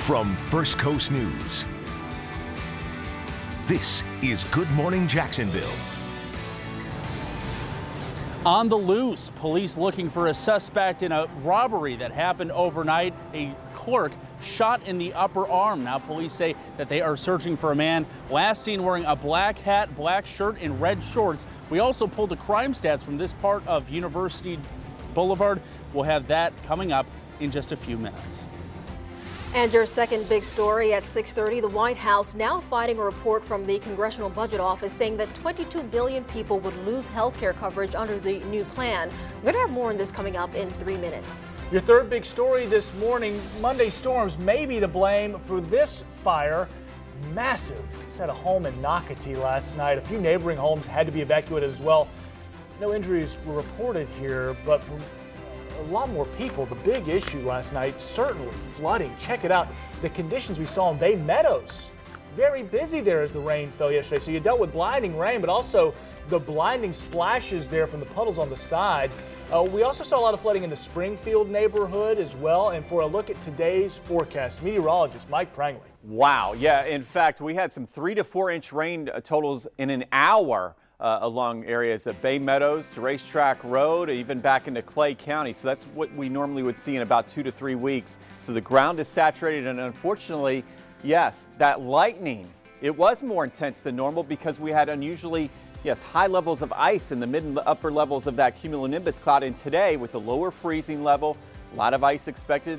From First Coast News, this is Good Morning Jacksonville. On the loose, police looking for a suspect in a robbery that happened overnight. A clerk shot in the upper arm. Now police say that they are searching for a man last seen wearing a black hat, black shirt, and red shorts. We also pulled the crime stats from this part of University Boulevard. We'll have that coming up in just a few minutes. And your second big story at 6:30, the White House now fighting a report from the Congressional Budget Office saying that 22 billion people would lose health care coverage under the new plan. We're going to have more on this coming up in 3 minutes. Your third big story this morning, Monday storms may be to blame for this fire. Massive. It's at a home in Nocatee last night. A few neighboring homes had to be evacuated as well. No injuries were reported here, but from a lot more people. The big issue last night, certainly flooding. Check it out. The conditions we saw in Bay Meadows. Very busy there as the rain fell yesterday. So you dealt with blinding rain, but also the blinding splashes there from the puddles on the side. We also saw a lot of flooding in the Springfield neighborhood as well. And for a look at today's forecast, meteorologist Mike Prangley. Wow. Yeah, in fact, we had some 3 to 4 inch rain totals in an hour. Along areas of Bay Meadows to Racetrack Road, even back into Clay County. So that's what we normally would see in about 2 to 3 weeks. So the ground is saturated, and unfortunately, yes, that lightning, it was more intense than normal because we had unusually, yes, high levels of ice in the mid and upper levels of that cumulonimbus cloud. And today, with the lower freezing level, a lot of ice expected.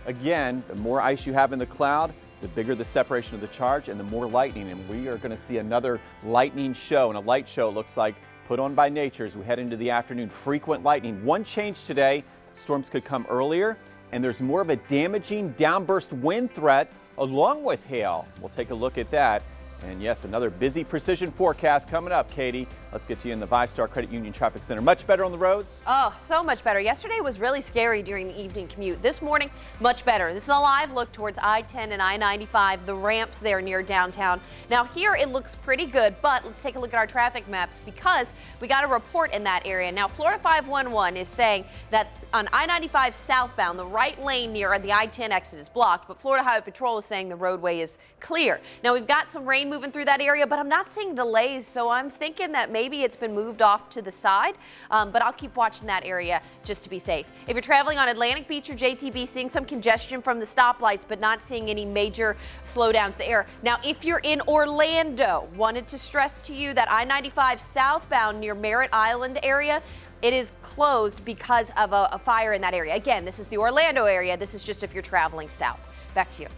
Again, the more ice you have in the cloud, the bigger the separation of the charge and the more lightning. And we are going to see another lightning show, and a light show, it looks like, put on by nature as we head into the afternoon. Frequent lightning. One change today, storms could come earlier, and there's more of a damaging downburst wind threat along with hail. We'll take a look at that. And yes, another busy precision forecast coming up, Katie. Let's get to you in the VyStar Credit Union Traffic Center. Much better on the roads? Oh, so much better. Yesterday was really scary during the evening commute. This morning, much better. This is a live look towards I-10 and I-95, the ramps there near downtown. Now here it looks pretty good, but let's take a look at our traffic maps because we got a report in that area. Now Florida 511 is saying that on I-95 southbound, the right lane near the I-10 exit is blocked, but Florida Highway Patrol is saying the roadway is clear. Now we've got some rain moving through that area, but I'm not seeing delays, so I'm thinking that maybe it's been moved off to the side, but I'll keep watching that area just to be safe. If you're traveling on Atlantic Beach or JTB, seeing some congestion from the stoplights, but not seeing any major slowdowns there. Now, if you're in Orlando, wanted to stress to you that I-95 southbound near Merritt Island area, it is closed because of a fire in that area. Again, this is the Orlando area. This is just if you're traveling south. Back to you.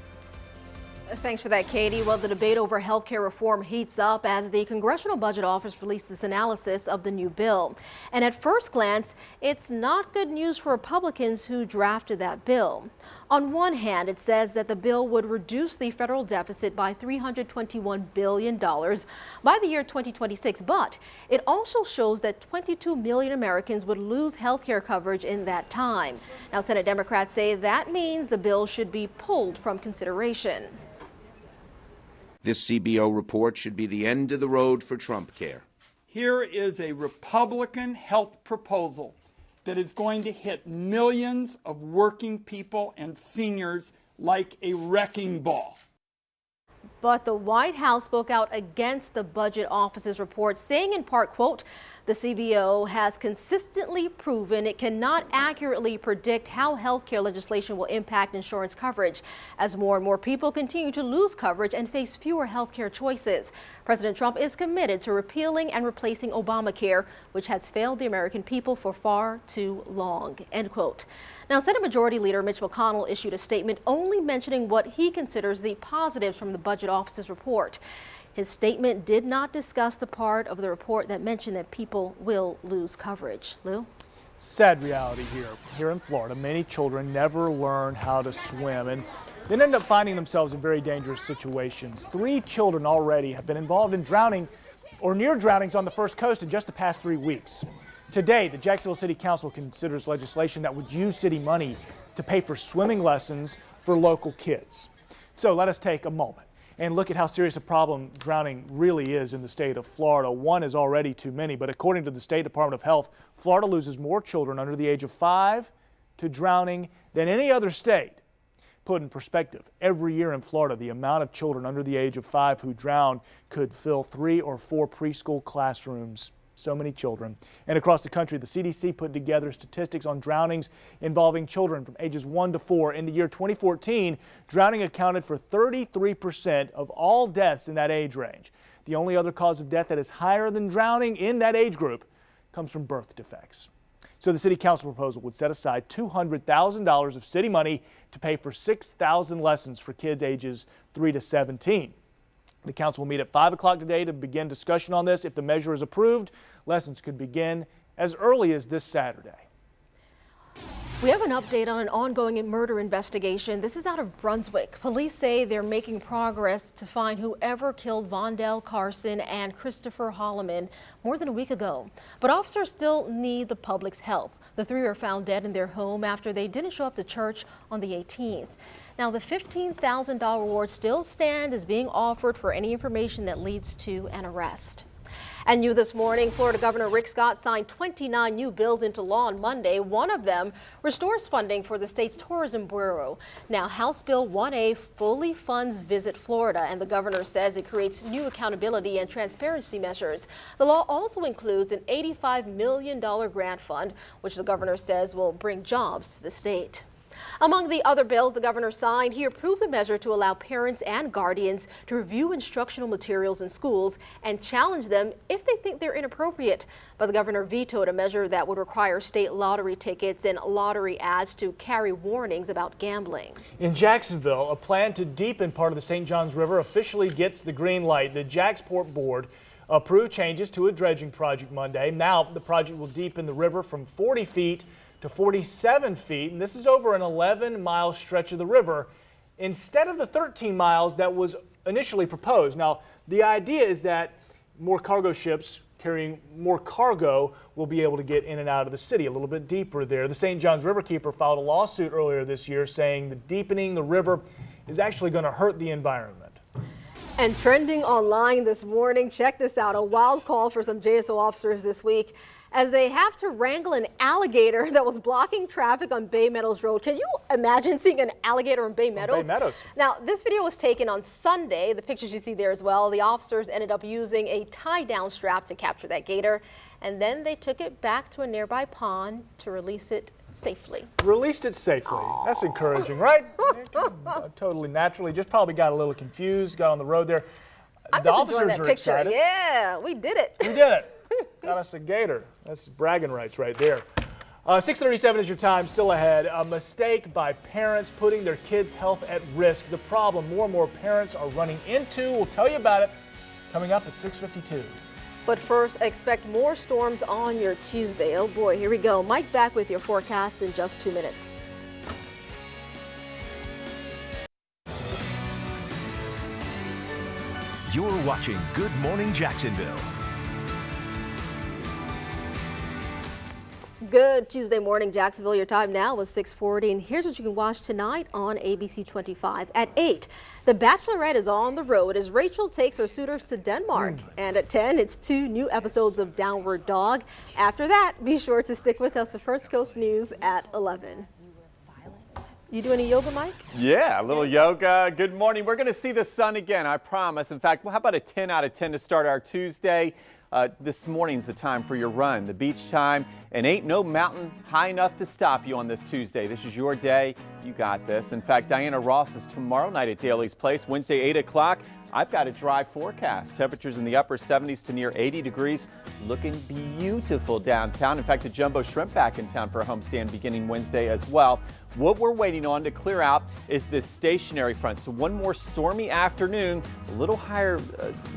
Thanks for that, Katie. Well, the debate over health care reform heats up as the Congressional Budget Office released its analysis of the new bill. And at first glance, it's not good news for Republicans who drafted that bill. On one hand, it says that the bill would reduce the federal deficit by $321 billion by the year 2026. But it also shows that 22 million Americans would lose health care coverage in that time. Now, Senate Democrats say that means the bill should be pulled from consideration. This CBO report should be the end of the road for Trump care. Here is a Republican health proposal that is going to hit millions of working people and seniors like a wrecking ball. But the White House spoke out against the Budget Office's report, saying in part, quote, the CBO has consistently proven it cannot accurately predict how health care legislation will impact insurance coverage as more and more people continue to lose coverage and face fewer health care choices. President Trump is committed to repealing and replacing Obamacare, which has failed the American people for far too long, end quote. Now, Senate Majority Leader Mitch McConnell issued a statement only mentioning what he considers the positives from the Budget Office's report. His statement did not discuss the part of the report that mentioned that people will lose coverage. Lou? Sad reality here in Florida. Many children never learn how to swim and then end up finding themselves in very dangerous situations. 3 children already have been involved in drowning or near drownings on the First Coast in just the past 3 weeks. Today, the Jacksonville City Council considers legislation that would use city money to pay for swimming lessons for local kids. So let us take a moment and look at how serious a problem drowning really is in the state of Florida. 1 is already too many, but according to the State Department of Health, Florida loses more children under the age of 5 to drowning than any other state. put in perspective, every year in Florida, the amount of children under the age of 5 who drown could fill 3 or 4 preschool classrooms. So many children. And across the country, the CDC put together statistics on drownings involving children from ages 1 to 4. In the year 2014, drowning accounted for 33% of all deaths in that age range. The only other cause of death that is higher than drowning in that age group comes from birth defects. So the city council proposal would set aside $200,000 of city money to pay for 6,000 lessons for kids ages 3 to 17. The council will meet at 5 o'clock today to begin discussion on this. If the measure is approved, lessons could begin as early as this Saturday. We have an update on an ongoing murder investigation. This is out of Brunswick. Police say they're making progress to find whoever killed Vondell Carson and Christopher Holloman more than a week ago. But officers still need the public's help. The 3 are found dead in their home after they didn't show up to church on the 18th. Now, the $15,000 reward still stands as being offered for any information that leads to an arrest. And new this morning, Florida Governor Rick Scott signed 29 new bills into law on Monday. One of them restores funding for the state's tourism bureau. Now, House Bill 1A fully funds Visit Florida, and the governor says it creates new accountability and transparency measures. The law also includes an $85 million grant fund, which the governor says will bring jobs to the state. Among the other bills the governor signed, he approved a measure to allow parents and guardians to review instructional materials in schools and challenge them if they think they're inappropriate. But the governor vetoed a measure that would require state lottery tickets and lottery ads to carry warnings about gambling. In Jacksonville, a plan to deepen part of the St. Johns River officially gets the green light. The Jacksport Board approved changes to a dredging project Monday. Now the project will deepen the river from 40 feet to 47 feet, and this is over an 11-mile stretch of the river instead of the 13 miles that was initially proposed. Now, the idea is that more cargo ships carrying more cargo will be able to get in and out of the city a little bit deeper there. The St. Johns Riverkeeper filed a lawsuit earlier this year saying that deepening the river is actually going to hurt the environment. And trending online this morning, check this out, a wild call for some JSO officers this week as they have to wrangle an alligator that was blocking traffic on Bay Meadows Road. Can you imagine seeing an alligator on Bay Meadows? Bay Meadows. Now, this video was taken on Sunday. The pictures you see there as well. The officers ended up using a tie-down strap to capture that gator, and then they took it back to a nearby pond to release it safely. Released it safely. Aww. That's encouraging, right? Totally naturally. Just probably got a little confused, got on the road there. I'm the just officers enjoying that are picture. excited. Yeah, we did it. We did it. Got us a gator. That's bragging rights right there. 6:37 is your time, still ahead. A mistake by parents putting their kids' health at risk. The problem more and more parents are running into. We'll tell you about it coming up at 6:52. But first, expect more storms on your Tuesday. Oh boy, here we go. Mike's back with your forecast in just 2 minutes. You're watching Good Morning Jacksonville. Good Tuesday morning, Jacksonville. Your time now is 6:40, and here's what you can watch tonight on ABC 25. At 8, The Bachelorette is on the road as Rachel takes her suitors to Denmark. And at 10, it's 2 new episodes of Downward Dog. After that, be sure to stick with us for First Coast News at 11. You do any yoga, Mike? Yeah, a little yoga. Good morning. We're going to see the sun again, I promise. In fact, how about a 10 out of 10 to start our Tuesday? This morning's the time for your run, the beach time, and ain't no mountain high enough to stop you on this Tuesday. This is your day. You got this. In fact, Diana Ross is tomorrow night at Daly's Place, Wednesday, 8 o'clock. I've got a dry forecast. Temperatures in the upper 70s to near 80 degrees. Looking beautiful downtown. In fact, the Jumbo Shrimp back in town for a homestand beginning Wednesday as well. What we're waiting on to clear out is this stationary front. So one more stormy afternoon, a little higher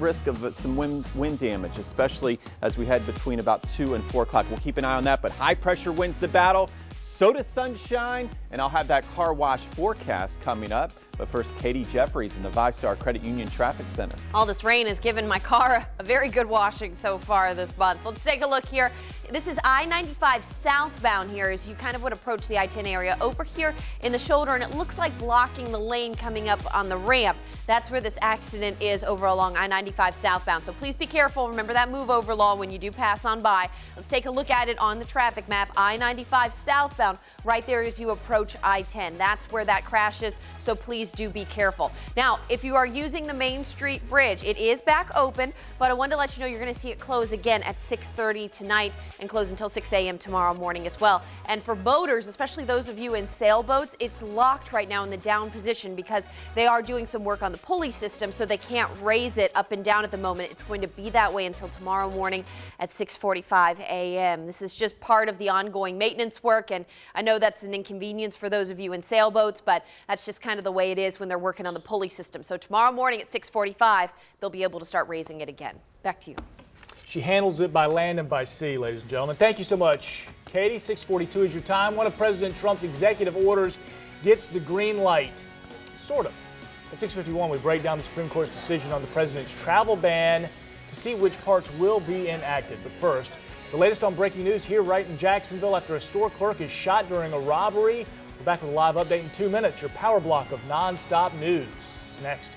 risk of some wind damage, especially as we head between about 2 and 4 o'clock. We'll keep an eye on that, but high pressure wins the battle. So does sunshine, and I'll have that car wash forecast coming up. But first, Katie Jeffries in the ViStar Credit Union Traffic Center. All this rain has given my car a very good washing so far this month. Let's take a look here. This is I-95 southbound here as you kind of would approach the I-10 area over here in the shoulder, and it looks like blocking the lane coming up on the ramp. That's where this accident is over along I-95 southbound. So please be careful. Remember that move over law when you do pass on by. Let's take a look at it on the traffic map. I-95 southbound right there as you approach I-10. That's where that crash is, so please do be careful. Now, if you are using the Main Street Bridge, it is back open, but I wanted to let you know you're going to see it close again at 6:30 tonight and close until 6 a.m. tomorrow morning as well. And for boaters, especially those of you in sailboats, it's locked right now in the down position because they are doing some work on the pulley system, so they can't raise it up and down at the moment. It's going to be that way until tomorrow morning at 6:45 a.m. This is just part of the ongoing maintenance work, and I know that's an inconvenience for those of you in sailboats, but that's just kind of the way it is when they're working on the pulley system. So tomorrow morning at 6:45, they'll be able to start raising it again. Back to you. She handles it by land and by sea, ladies and gentlemen. Thank you so much, Katie. 6:42 is your time. One of President Trump's executive orders gets the green light, sort of. At 6:51, we break down the Supreme Court's decision on the president's travel ban to see which parts will be enacted. But first, the latest on breaking news here right in Jacksonville after a store clerk is shot during a robbery. We're back with a live update in 2 minutes. Your power block of nonstop news is next.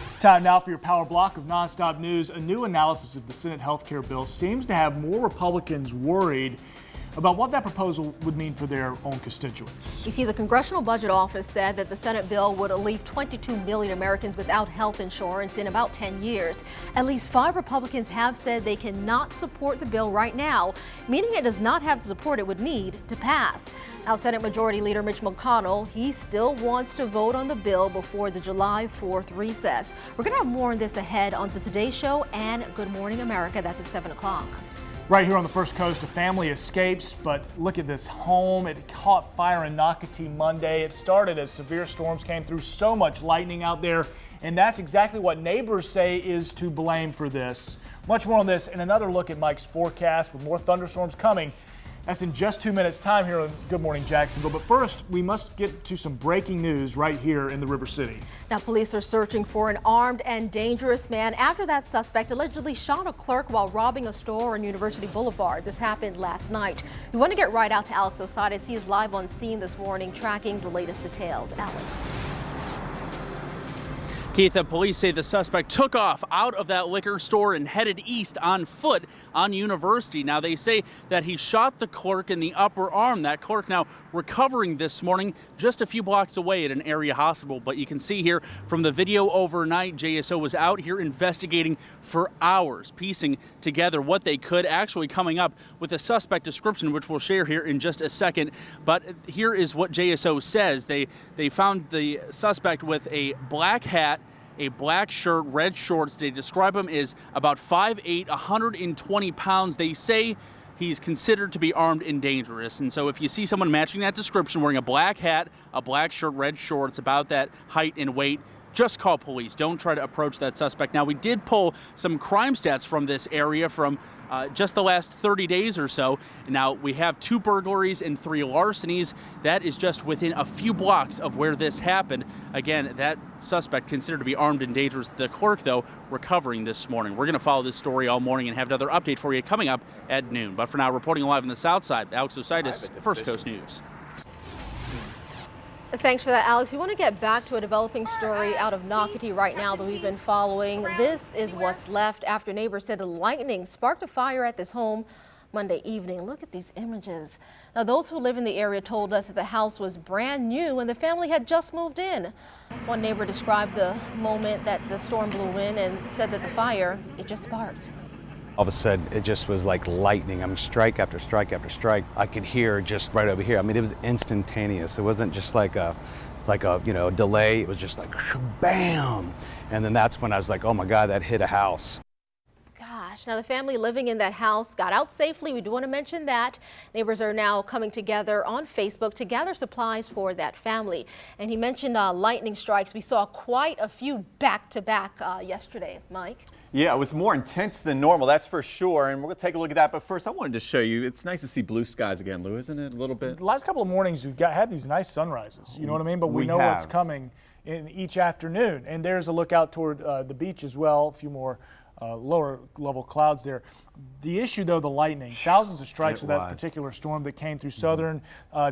It's time now for your power block of nonstop news. A new analysis of the Senate health care bill seems to have more Republicans worried about what that proposal would mean for their own constituents. You see, the Congressional Budget Office said that the Senate bill would leave 22 million Americans without health insurance in about 10 years. At least 5 Republicans have said they cannot support the bill right now, meaning it does not have the support it would need to pass. Now, Senate Majority Leader Mitch McConnell, he still wants to vote on the bill before the July 4th recess. We're going to have more on this ahead on the Today Show and Good Morning America. That's at 7 o'clock. Right here on the First Coast, a family escapes, but look at this home. It caught fire in Nocatee Monday. It started as severe storms came through, so much lightning out there, and that's exactly what neighbors say is to blame for this. Much more on this and another look at Mike's forecast with more thunderstorms coming. That's in just 2 minutes time here on Good Morning Jacksonville. But first, we must get to some breaking news right here in the River City. Now, police are searching for an armed and dangerous man after that suspect allegedly shot a clerk while robbing a store on University Boulevard. This happened last night. We want to get right out to Alex Osiris. He is live on scene this morning tracking the latest details. Alex. Keith, the police say the suspect took off out of that liquor store and headed east on foot on University. Now, they say that he shot the clerk in the upper arm. That clerk now recovering this morning just a few blocks away at an area hospital. But you can see here from the video overnight, JSO was out here investigating for hours, piecing together what they could, actually coming up with a suspect description, which we'll share here in just a second. But here is what JSO says. They found the suspect with a black hat, a black shirt, red shorts. They describe him as about 5'8", 120 pounds. They say he's considered to be armed and dangerous. And so if you see someone matching that description, wearing a black hat, a black shirt, red shorts, about that height and weight, just call police. Don't try to approach that suspect. Now, we did pull some crime stats from this area from just the last 30 days or so. Now, we have 2 burglaries and 3 larcenies. That is just within a few blocks of where this happened. Again, that suspect considered to be armed and dangerous. The clerk, though, recovering this morning. We're going to follow this story all morning and have another update for you coming up at noon. But for now, reporting live on the south side, Alex Osiris, First Coast News. Thanks for that, Alex. We want to get back to a developing story out of Nocatee right now that we've been following. This is what's left after neighbors said the lightning sparked a fire at this home Monday evening. Look at these images. Now, those who live in the area told us that the house was brand new and the family had just moved in. One neighbor described the moment that the storm blew in and said that the fire, it just sparked. All of a sudden, it just was like lightning. I mean, strike after strike after strike. I could hear just right over here. I mean, it was instantaneous. It wasn't just like a delay. It was just like bam. And then that's when I was like, oh my God, that hit a house. Gosh, now the family living in that house got out safely. We do want to mention that. Neighbors are now coming together on Facebook to gather supplies for that family. And he mentioned lightning strikes. We saw quite a few back-to-back yesterday, Mike. Yeah, it was more intense than normal, that's for sure, and we're going to take a look at that. But first, I wanted to show you, it's nice to see blue skies again, Lou, isn't it, a little bit? The last couple of mornings, we've had these nice sunrises, you know what I mean? But we know what's coming in each afternoon. And there's a look out toward the beach as well, a few more lower level clouds there. The issue, though, the lightning. Thousands of strikes with that particular storm that came through southern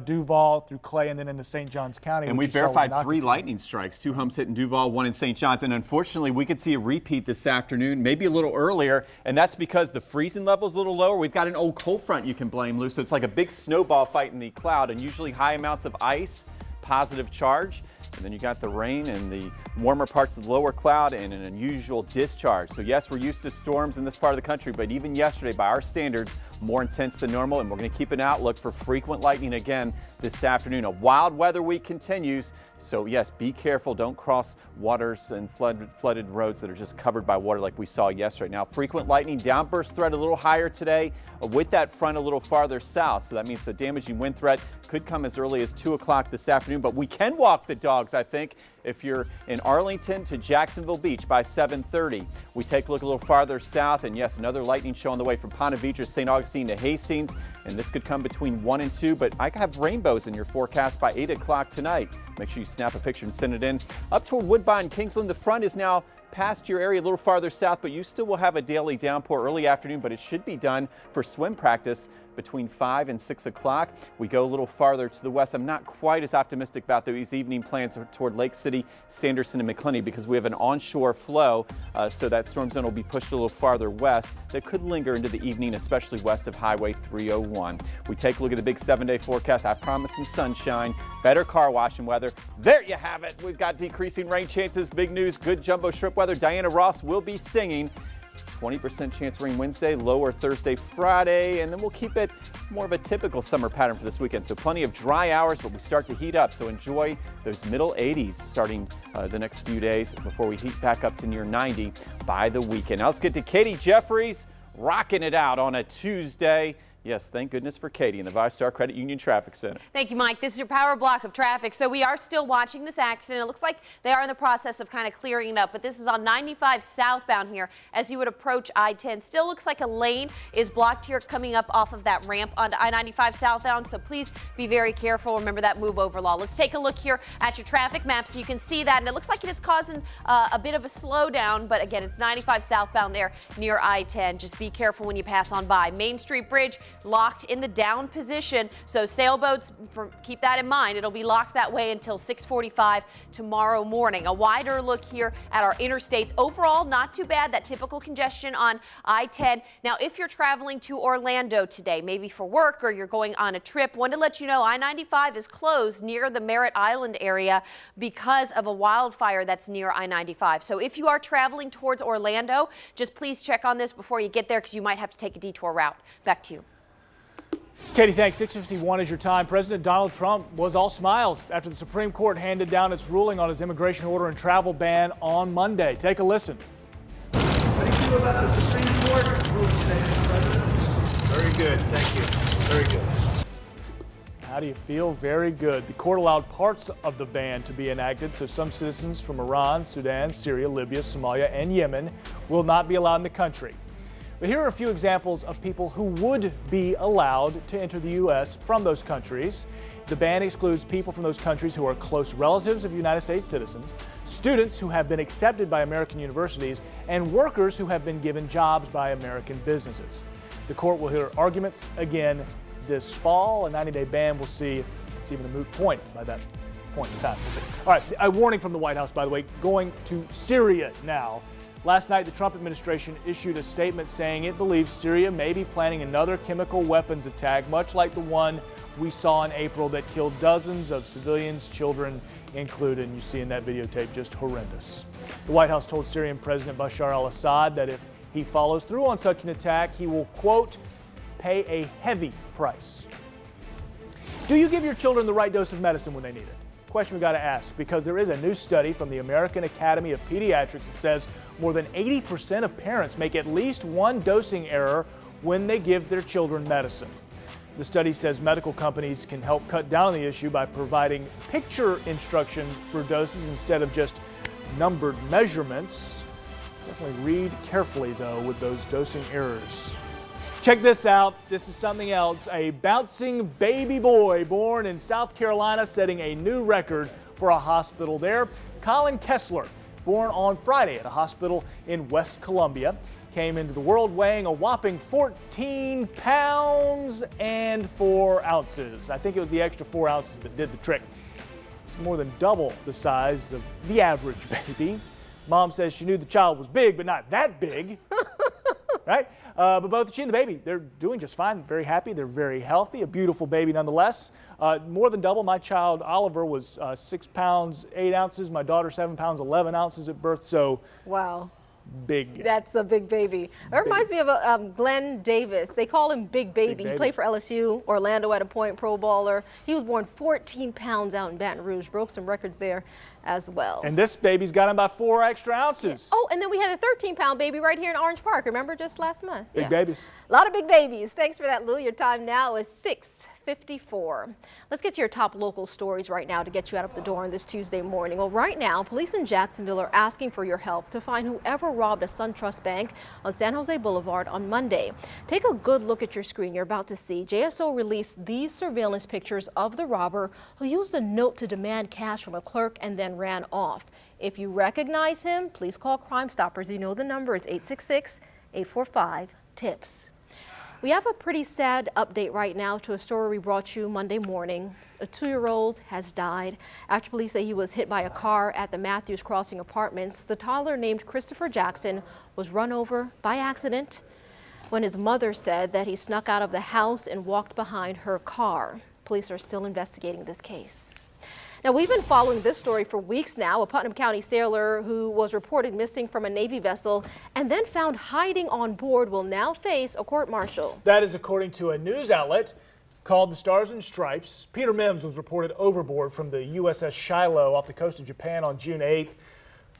Duval, through Clay, and then into St. Johns County. And we verified 3 lightning strikes, 2 humps hitting Duval, 1 in St. Johns. And unfortunately, we could see a repeat this afternoon, maybe a little earlier. And that's because the freezing level is a little lower. We've got an old cold front you can blame, Lou. So it's like a big snowball fight in the cloud, and usually high amounts of ice, positive charge. And then you got the rain and the warmer parts of the lower cloud and an unusual discharge. So yes, we're used to storms in this part of the country, but even yesterday, by our standards, more intense than normal. And we're going to keep an outlook for frequent lightning again this afternoon. A wild weather week continues. So yes, be careful. Don't cross waters and flooded roads that are just covered by water like we saw yesterday. Now, frequent lightning downburst threat a little higher today with that front a little farther south. So that means the damaging wind threat could come as early as 2 o'clock this afternoon. But we can walk the dogs, I think, if you're in Arlington to Jacksonville Beach by 7:30. We take a look a little farther south, and yes, another lightning show on the way from Ponte Vedra, St. Augustine to Hastings, and this could come between 1 and 2, but I have rainbows in your forecast by 8 o'clock tonight. Make sure you snap a picture and send it in. Up toward Woodbine, Kingsland, the front is now past your area a little farther south, but you still will have a daily downpour early afternoon, but it should be done for swim practice between 5 and 6 o'clock. We go a little farther to the west. I'm not quite as optimistic about these evening plans toward Lake City, Sanderson, and McClenny because we have an onshore flow, so that storm zone will be pushed a little farther west. That could linger into the evening, especially west of Highway 301. We take a look at the big 7-day forecast. I promise some sunshine, better car washing weather. There you have it. We've got decreasing rain chances. Big news, good jumbo shrimp weather. Diana Ross will be singing. 20% chance rain Wednesday, lower Thursday, Friday, and then we'll keep it more of a typical summer pattern for this weekend. So plenty of dry hours, but we start to heat up. So enjoy those middle 80s starting the next few days before we heat back up to near 90 by the weekend. Now let's get to Katie Jeffries rocking it out on a Tuesday. Yes, thank goodness for Katie in the ViStar Credit Union Traffic Center. Thank you, Mike. This is your power block of traffic. So we are still watching this accident. It looks like they are in the process of kind of clearing it up, but this is on 95 southbound here as you would approach I-10. Still looks like a lane is blocked here coming up off of that ramp onto I-95 southbound, so please be very careful. Remember that move over law. Let's take a look here at your traffic map so you can see that, and it looks like it is causing a bit of a slowdown, but again, it's 95 southbound there near I-10. Just be careful when you pass on by. Main Street Bridge locked in the down position, so sailboats, keep that in mind. It'll be locked that way until 6:45 tomorrow morning. A wider look here at our interstates. Overall, not too bad. That typical congestion on I-10. Now, if you're traveling to Orlando today, maybe for work or you're going on a trip, wanted to let you know I-95 is closed near the Merritt Island area because of a wildfire that's near I-95. So if you are traveling towards Orlando, just please check on this before you get there because you might have to take a detour route. Back to you. Katie, thanks. 6:51 is your time. President Donald Trump was all smiles after the Supreme Court handed down its ruling on his immigration order and travel ban on Monday. Take a listen. What do you feel about the Supreme Court ruling today, Mr. President? Very good. Thank you. Very good. How do you feel? Very good. The court allowed parts of the ban to be enacted, so some citizens from Iran, Sudan, Syria, Libya, Somalia, and Yemen will not be allowed in the country. But here are a few examples of people who would be allowed to enter the U.S. from those countries. The ban excludes people from those countries who are close relatives of United States citizens, students who have been accepted by American universities, and workers who have been given jobs by American businesses. The court will hear arguments again this fall. A 90-day ban, we'll see if it's even a moot point by that point in time. We'll see. All right, a warning from the White House, by the way, going to Syria now. Last night, the Trump administration issued a statement saying it believes Syria may be planning another chemical weapons attack, much like the one we saw in April that killed dozens of civilians, children included. And you see in that videotape, just horrendous. The White House told Syrian President Bashar al-Assad that if he follows through on such an attack, he will, quote, pay a heavy price. Do you give your children the right dose of medicine when they need it? Question we got to ask, because there is a new study from the American Academy of Pediatrics that says more than 80% of parents make at least one dosing error when they give their children medicine. The study says medical companies can help cut down on the issue by providing picture instruction for doses instead of just numbered measurements. Definitely read carefully, though, with those dosing errors. Check this out. This is something else. A bouncing baby boy born in South Carolina setting a new record for a hospital there. Colin Kessler, born on Friday at a hospital in West Columbia. came into the world weighing a whopping 14 pounds and 4 ounces. I think it was the extra 4 ounces that did the trick. It's more than double the size of the average baby. Mom says she knew the child was big, but not that big, right? But both she and the baby, they're doing just fine. Very happy. They're very healthy. A beautiful baby nonetheless. More than double. My child, Oliver, was 6 pounds, 8 ounces. My daughter, 7 pounds, 11 ounces at birth. So wow. Big. That's a big baby. That reminds me of Glenn Davis. They call him Big Baby. He played for LSU, Orlando at a point, pro baller. He was born 14 pounds out in Baton Rouge. Broke some records there as well. And this baby's got him about 4 extra ounces. Oh, and then we had a 13-pound baby right here in Orange Park. Remember just last month? Big babies. A lot of big babies. Thanks for that, Lou. Your time now is 6:54. Let's get to your top local stories right now to get you out of the door on this Tuesday morning. Well, right now, police in Jacksonville are asking for your help to find whoever robbed a SunTrust Bank on San Jose Boulevard on Monday. Take a good look at your screen. You're about to see JSO released these surveillance pictures of the robber who used a note to demand cash from a clerk and then ran off. If you recognize him, please call Crime Stoppers. You know the number is 866-845-TIPS. We have a pretty sad update right now to a story we brought you Monday morning. A 2-year-old has died after police say he was hit by a car at the Matthews Crossing Apartments. The toddler named Christopher Jackson was run over by accident when his mother said that he snuck out of the house and walked behind her car. Police are still investigating this case. Now, we've been following this story for weeks now. A Putnam County sailor who was reported missing from a Navy vessel and then found hiding on board will now face a court-martial. That is according to a news outlet called the Stars and Stripes. Peter Mims was reported overboard from the USS Shiloh off the coast of Japan on June 8th,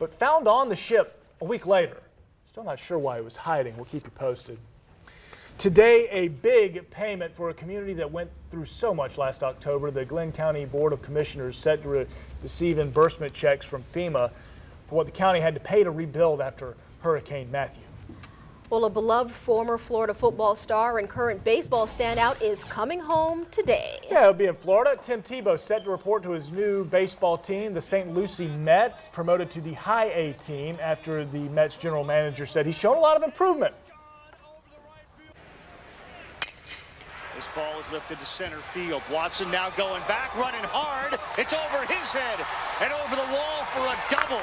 but found on the ship a week later. Still not sure why he was hiding. We'll keep you posted. Today, a big payment for a community that went through so much last October. The Glenn County Board of Commissioners set to receive reimbursement checks from FEMA for what the county had to pay to rebuild after Hurricane Matthew. Well, a beloved former Florida football star and current baseball standout is coming home today. Yeah, he'll be in Florida. Tim Tebow set to report to his new baseball team, the St. Lucie Mets, promoted to the High A team after the Mets general manager said he's shown a lot of improvement. This ball is lifted to center field. Watson now going back, running hard. It's over his head and over the wall for a double.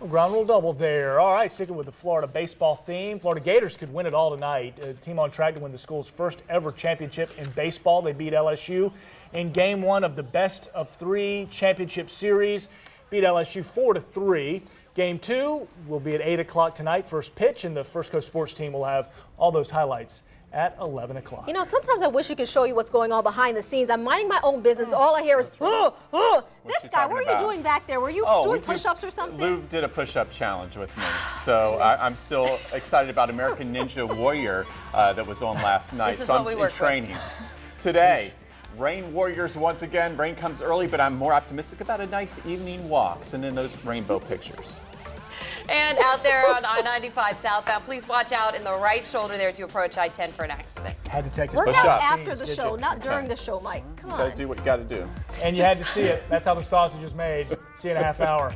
Ground rule double there. All right, sticking with the Florida baseball theme. Florida Gators could win it all tonight. A team on track to win the school's first ever championship in baseball. They beat LSU in game 1 of the best of 3 championship series. Beat LSU 4-3. Game 2 will be at 8 o'clock tonight. First pitch, and the First Coast Sports team will have all those highlights at 11 o'clock. You know, sometimes I wish we could show you what's going on behind the scenes. I'm minding my own business. All I hear is, oh. This guy, what were you doing back there? Were you doing push-ups or something? Lou did a push-up challenge with me. So I'm still excited about American Ninja Warrior that was on last night. This is so what I'm we in work training. Today, Rain Warriors once again. Rain comes early, but I'm more optimistic about a nice evening walk. Send in those rainbow pictures. And out there on I-95 southbound, please watch out in the right shoulder there as you approach I-10 for an accident. Had to take a Work push out up. after the show, not during the show, Mike. Come on. You gotta do what you gotta do. And you had to see it. That's how the sausage is made. See you in a half hour.